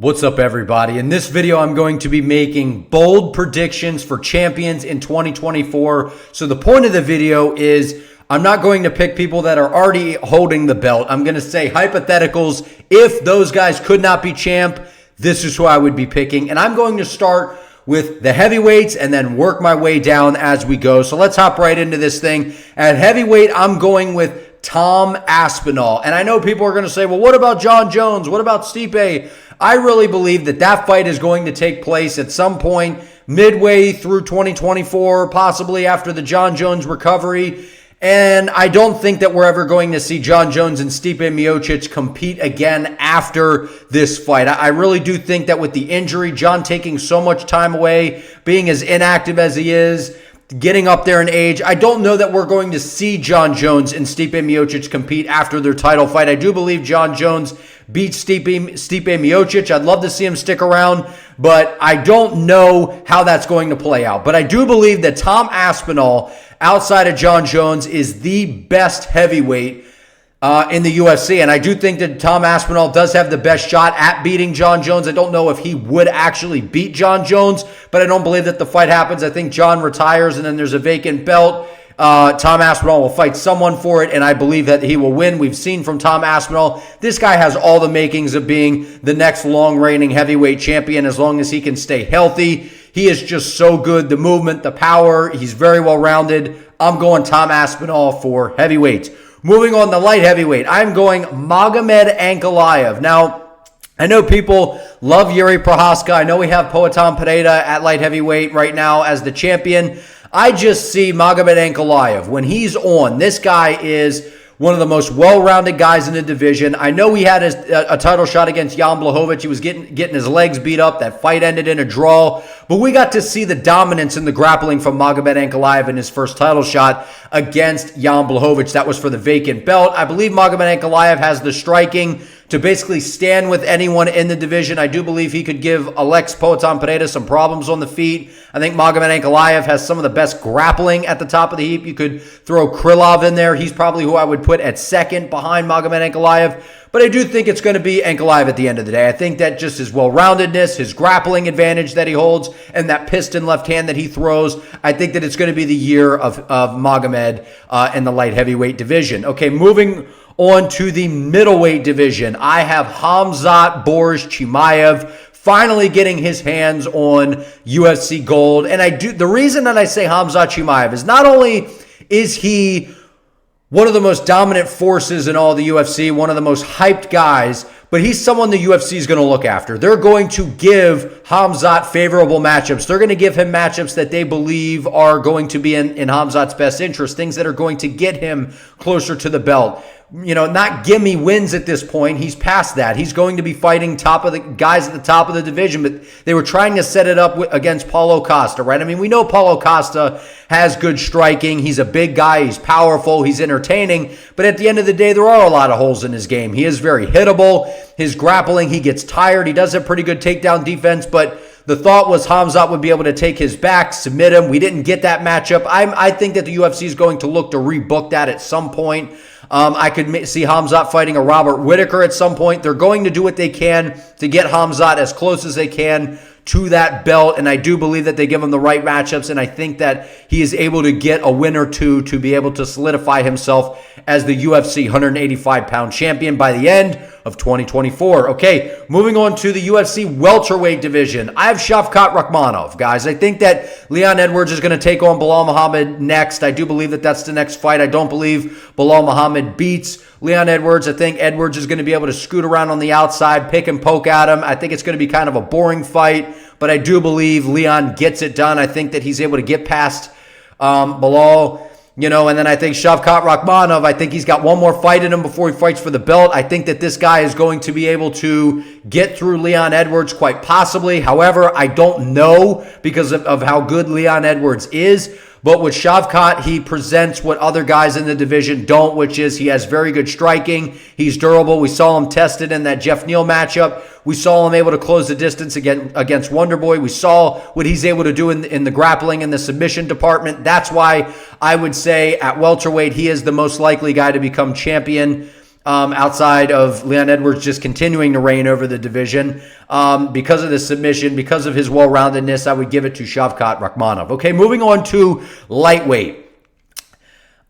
What's up, everybody? In this video, I'm going to be making bold predictions for champions in 2024. So the point of the video is I'm not going to pick people that are already holding the belt. I'm going to say hypotheticals. If those guys could not be champ, this is who I would be picking. And I'm going to start with the heavyweights and then work my way down as we go. So let's hop right into this thing. At heavyweight, I'm going with Tom Aspinall. And I know people are going to say, well, what about John Jones? What about Stipe? I really believe that that fight is going to take place at some point midway through 2024, possibly after the John Jones recovery. And I don't think that we're ever going to see John Jones and Stipe Miocic compete again after this fight. I really do think that with the injury, John taking so much time away, being as inactive as he is, getting up there in age, I don't know that we're going to see John Jones and Stipe Miocic compete after their title fight. I do believe John Jones beats Stipe Miocic. I'd love to see him stick around, but I don't know how that's going to play out. But I do believe that Tom Aspinall, outside of John Jones, is the best heavyweight in the UFC. And I do think that Tom Aspinall does have the best shot at beating John Jones. I don't know if he would actually beat John Jones, but I don't believe that the fight happens. I think John retires and then there's a vacant belt. Tom Aspinall will fight someone for it, and I believe that he will win. We've seen from Tom Aspinall, this guy has all the makings of being the next long-reigning heavyweight champion as long as he can stay healthy. He is just so good. The movement, the power, he's very well-rounded. I'm going Tom Aspinall for heavyweight. Moving on to light heavyweight, I'm going Magomed Ankalaev. Now, I know people love Yuri Prochazka. I know we have Poatan Pereira at light heavyweight right now as the champion. I just see Magomed Ankalaev. When he's on, this guy is one of the most well-rounded guys in the division. I know he had a title shot against Jan Blachowicz. He was getting his legs beat up. That fight ended in a draw. But we got to see the dominance in the grappling from Magomed Ankalaev in his first title shot against Jan Blachowicz. That was for the vacant belt. I believe Magomed Ankalaev has the striking to basically stand with anyone in the division. I do believe he could give Alex Poatan Pereira some problems on the feet. I think Magomed Ankalaev has some of the best grappling at the top of the heap. You could throw Krylov in there. He's probably who I would put at second behind Magomed Ankalaev. But I do think it's going to be Ankalaev at the end of the day. I think that just his well-roundedness, his grappling advantage that he holds, and that piston left hand that he throws, I think that it's going to be the year of Magomed in the light heavyweight division. Okay, moving on to the middleweight division, I have Khamzat Chimaev finally getting his hands on UFC gold. And the reason that I say Khamzat Chimaev is not only is he one of the most dominant forces in all the UFC, one of the most hyped guys, but he's someone the UFC is going to look after. They're going to give Khamzat favorable matchups. They're going to give him matchups that they believe are going to be in Khamzat's best interest, things that are going to get him closer to the belt. You know, not gimme wins at this point. He's past that. He's going to be fighting top of the guys at the top of the division, but they were trying to set it up against Paulo Costa, right? I mean, we know Paulo Costa has good striking. He's a big guy. He's powerful. He's entertaining. But at the end of the day, there are a lot of holes in his game. He is very hittable. His grappling, he gets tired. He does have pretty good takedown defense, but the thought was Khamzat would be able to take his back, submit him. We didn't get that matchup. I think that the UFC is going to look to rebook that at some point. I could see Khamzat fighting a Robert Whittaker at some point. They're going to do what they can to get Khamzat as close as they can to that belt, and I do believe that they give him the right matchups, and I think that he is able to get a win or two to be able to solidify himself as the UFC 185-pound champion by the end of 2024. Okay, moving on to the UFC welterweight division. I have Shavkat Rakhmonov, guys. I think that Leon Edwards is going to take on Belal Muhammad next. I do believe that that's the next fight. I don't believe Belal Muhammad beats Leon Edwards. I think Edwards is going to be able to scoot around on the outside, pick and poke at him. I think it's going to be kind of a boring fight, but I do believe Leon gets it done. I think that he's able to get past Belal. You know, and then I think Shavkat Rakhmonov, I think he's got one more fight in him before he fights for the belt. I think that this guy is going to be able to get through Leon Edwards quite possibly. However, I don't know because of how good Leon Edwards is. But with Shavkat, he presents what other guys in the division don't, which is he has very good striking. He's durable. We saw him tested in that Jeff Neal matchup. We saw him able to close the distance against Wonderboy. We saw what he's able to do in the grappling and the submission department. That's why I would say at welterweight, he is the most likely guy to become champion outside of Leon Edwards just continuing to reign over the division. Because of the submission, because of his well-roundedness, I would give it to Shavkat Rakhmonov. Okay, moving on to lightweight.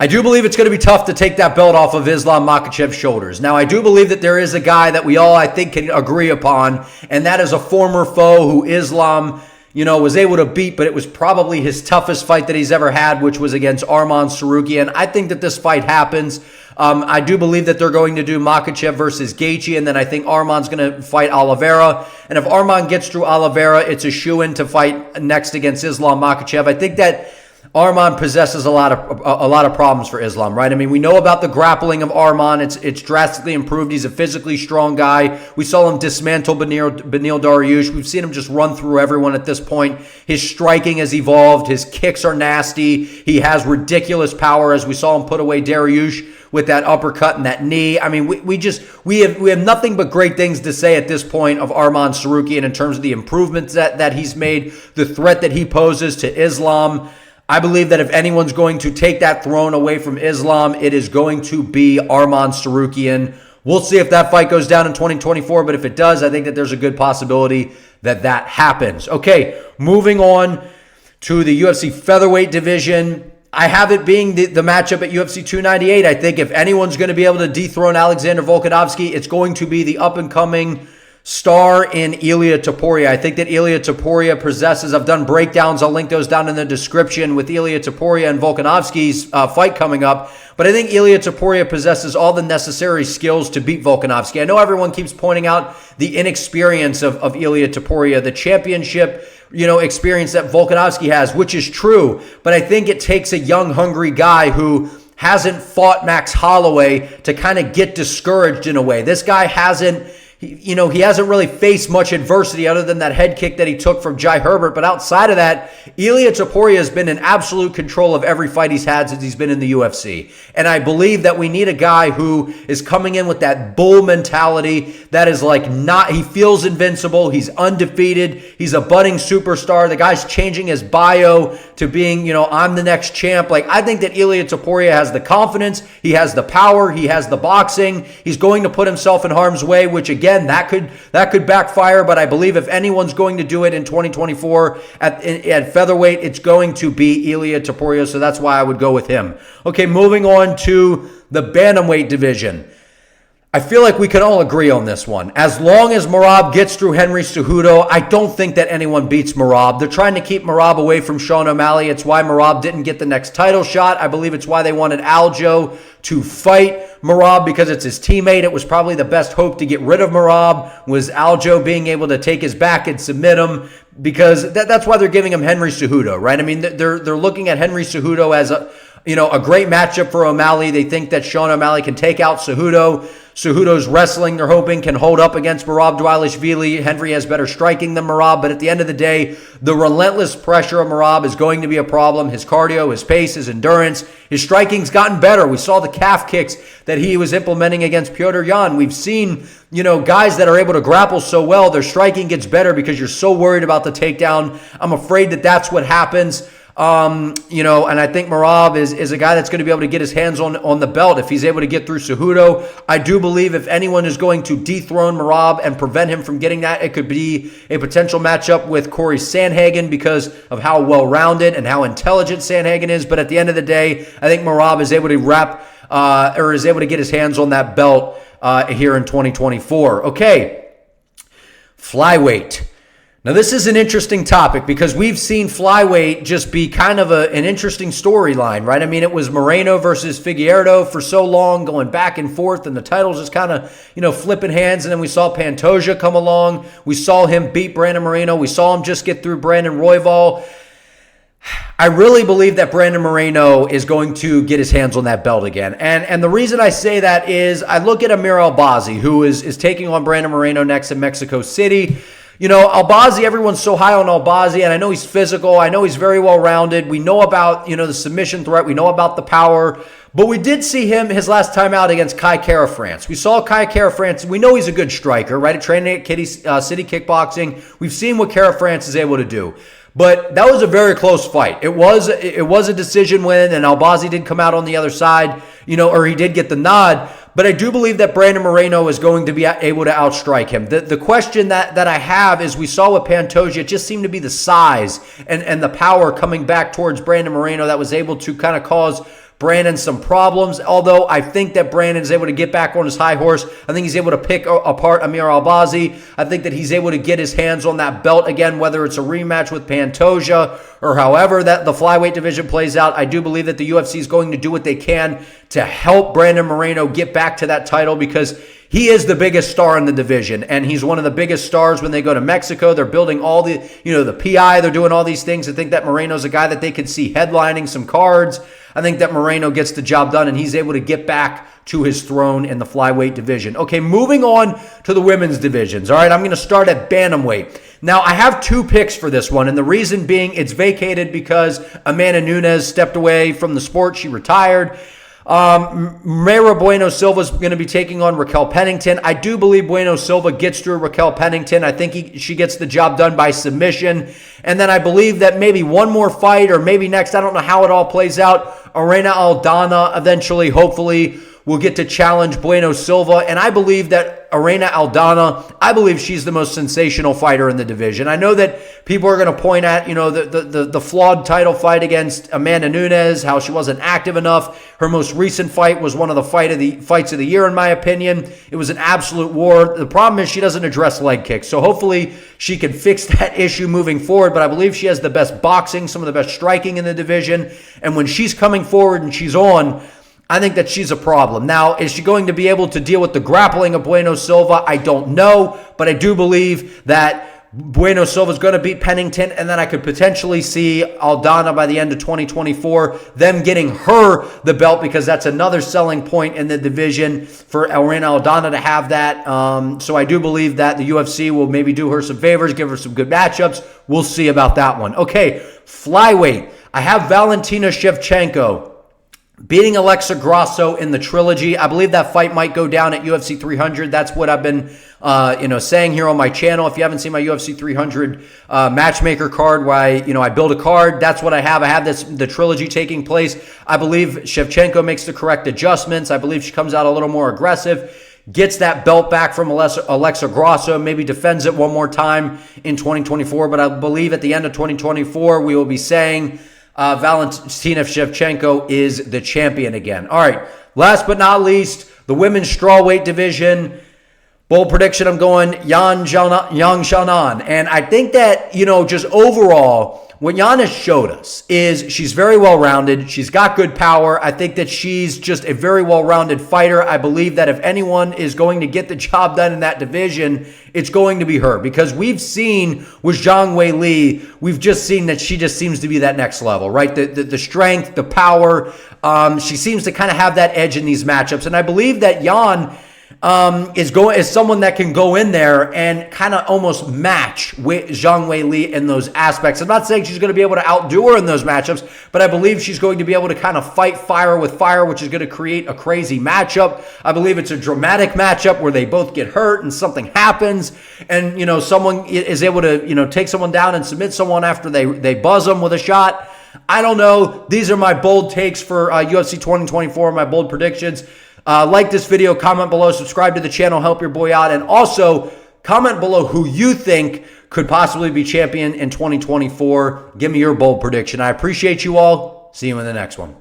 I do believe it's going to be tough to take that belt off of Islam Makhachev's shoulders. Now, I do believe that there is a guy that we all, I think, can agree upon, and that is a former foe who Islam, was able to beat, but it was probably his toughest fight that he's ever had, which was against Arman Tsarukyan. I think that this fight happens. I do believe that they're going to do Makhachev versus Gaethje, and then I think Arman's going to fight Oliveira. And if Arman gets through Oliveira, it's a shoo-in to fight next against Islam Makhachev. I think that Arman possesses a lot of problems for Islam, right? I mean, we know about the grappling of Arman. It's drastically improved. He's a physically strong guy. We saw him dismantle Beneil Dariush. We've seen him just run through everyone at this point. His striking has evolved. His kicks are nasty. He has ridiculous power, as we saw him put away Dariush with that uppercut and that knee. I mean, we have nothing but great things to say at this point of Arman Tsarukyan in terms of the improvements that he's made, the threat that he poses to Islam. I believe that if anyone's going to take that throne away from Islam, it is going to be Arman Tsarukyan. We'll see if that fight goes down in 2024, but if it does, I think that there's a good possibility that that happens. Okay, moving on to the UFC featherweight division. I have it being the matchup at UFC 298. I think if anyone's going to be able to dethrone Alexander Volkanovski, it's going to be the up-and-coming star in Ilia Topuria. I think that Ilia Topuria possesses, I've done breakdowns, I'll link those down in the description with Ilia Topuria and Volkanovski's fight coming up, but I think Ilia Topuria possesses all the necessary skills to beat Volkanovski. I know everyone keeps pointing out the inexperience of Ilia Topuria, the championship experience that Volkanovski has, which is true, but I think it takes a young, hungry guy who hasn't fought Max Holloway to kind of get discouraged in a way. This guy hasn't he hasn't really faced much adversity other than that head kick that he took from Jai Herbert. But outside of that, Ilia Topuria has been in absolute control of every fight he's had since he's been in the UFC. And I believe that we need a guy who is coming in with that bull mentality that is he feels invincible. He's undefeated. He's a budding superstar. The guy's changing his bio to being, I'm the next champ. I think that Ilia Topuria has the confidence. He has the power. He has the boxing. He's going to put himself in harm's way, which again, that could backfire, but I believe if anyone's going to do it in 2024 at featherweight, it's going to be Ilia Topuria, so that's why I would go with him. Okay, moving on to the bantamweight division. I feel like we can all agree on this one. As long as Merab gets through Henry Cejudo, I don't think that anyone beats Merab. They're trying to keep Merab away from Sean O'Malley. It's why Merab didn't get the next title shot. I believe it's why they wanted Aljo to fight Merab, because it's his teammate. It was probably the best hope to get rid of Merab, was Aljo being able to take his back and submit him, because that's why they're giving him Henry Cejudo, right? I mean, they're looking at Henry Cejudo as a great matchup for O'Malley. They think that Sean O'Malley can take out Cejudo. Cejudo's wrestling, they're hoping, can hold up against Merab Dvalishvili. Henry has better striking than Merab, but at the end of the day, the relentless pressure of Merab is going to be a problem. His cardio, his pace, his endurance, his striking's gotten better. We saw the calf kicks that he was implementing against Petr Yan. We've seen, guys that are able to grapple so well, their striking gets better because you're so worried about the takedown. I'm afraid that that's what happens. And I think Merab is a guy that's going to be able to get his hands on the belt if he's able to get through Cejudo. I do believe if anyone is going to dethrone Merab and prevent him from getting that, it could be a potential matchup with Corey Sandhagen because of how well-rounded and how intelligent Sandhagen is. But at the end of the day, I think Merab is able to is able to get his hands on that belt here in 2024. Okay, flyweight. Now, this is an interesting topic because we've seen flyweight just be kind of an interesting storyline, right? I mean, it was Moreno versus Figueiredo for so long, going back and forth, and the titles just kind of, flipping hands. And then we saw Pantoja come along. We saw him beat Brandon Moreno. We saw him just get through Brandon Royval. I really believe that Brandon Moreno is going to get his hands on that belt again. And the reason I say that is I look at Amir Albazi, who is taking on Brandon Moreno next in Mexico City. Albazi, everyone's so high on Albazi, and I know he's physical. I know he's very well-rounded. We know about, the submission threat. We know about the power. But we did see him his last time out against Kai Kara France. We saw Kai Kara France. We know he's a good striker, right? Training at City Kickboxing. We've seen what Kara France is able to do. But that was a very close fight. It was a decision win, and Albazi did come out on the other side, or he did get the nod. But I do believe that Brandon Moreno is going to be able to outstrike him. The question that I have is, we saw with Pantoja, it just seemed to be the size and the power coming back towards Brandon Moreno that was able to kind of cause Brandon some problems. Although I think that Brandon is able to get back on his high horse. I think he's able to pick apart Amir Albazi. I think that he's able to get his hands on that belt again, whether it's a rematch with Pantoja or however that the flyweight division plays out. I do believe that the UFC is going to do what they can to help Brandon Moreno get back to that title, because he is the biggest star in the division, and he's one of the biggest stars when they go to Mexico. They're building all the, the PI. They're doing all these things. I think that Moreno's a guy that they could see headlining some cards. I think that Moreno gets the job done, and he's able to get back to his throne in the flyweight division. Okay, moving on to the women's divisions. All right, I'm going to start at Bantamweight. Now, I have two picks for this one, and the reason being it's vacated because Amanda Nunes stepped away from the sport. She retired. Mayra Bueno Silva is going to be taking on Raquel Pennington. I do believe Bueno Silva gets through Raquel Pennington. I think she gets the job done by submission. And then I believe that maybe one more fight, or maybe next, I don't know how it all plays out, Arena Aldana eventually, hopefully, will get to challenge Bueno Silva. And I believe that Arena Aldana, I believe she's the most sensational fighter in the division. I know that people are going to point at, the flawed title fight against Amanda Nunes, how she wasn't active enough. Her most recent fight was one of the fights of the year, in my opinion. It was an absolute war. The problem is she doesn't address leg kicks. So hopefully she can fix that issue moving forward. But I believe she has the best boxing, some of the best striking in the division. And when she's coming forward and she's on, I think that she's a problem. Now, is she going to be able to deal with the grappling of Bueno Silva? I don't know, but I do believe that Bueno Silva is going to beat Pennington, and then I could potentially see Aldana by the end of 2024, them getting her the belt, because that's another selling point in the division for Arena Aldana to have that. So I do believe that the UFC will maybe do her some favors, give her some good matchups. We'll see about that one. Okay, flyweight. I have Valentina Shevchenko beating Alexa Grasso in the trilogy. I believe that fight might go down at UFC 300. That's what I've been, saying here on my channel. If you haven't seen my UFC 300 matchmaker card, where I build a card, that's what I have. I have the trilogy taking place. I believe Shevchenko makes the correct adjustments. I believe she comes out a little more aggressive, gets that belt back from Alexa Grasso, maybe defends it one more time in 2024. But I believe at the end of 2024, we will be saying Valentina Shevchenko is the champion again. All right, last but not least, the women's strawweight division. Bold prediction, I'm going Yang Xiaonan. And I think that, just overall, what Yan has showed us is she's very well-rounded. She's got good power. I think that she's just a very well-rounded fighter. I believe that if anyone is going to get the job done in that division, it's going to be her. Because we've seen with Zhang Weili, we've just seen that she just seems to be that next level, right? The strength, the power. She seems to kind of have that edge in these matchups. And I believe that Yan is someone that can go in there and kind of almost match with Zhang Weili in those aspects. I'm not saying she's going to be able to outdo her in those matchups, but I believe she's going to be able to kind of fight fire with fire, which is going to create a crazy matchup. I believe it's a dramatic matchup where they both get hurt and something happens, and someone is able to take someone down and submit someone after they buzz them with a shot. I don't know. These are my bold takes for UFC 2024, my bold predictions. Like this video, comment below, subscribe to the channel, help your boy out, and also comment below who you think could possibly be champion in 2024. Give me your bold prediction. I appreciate you all. See you in the next one.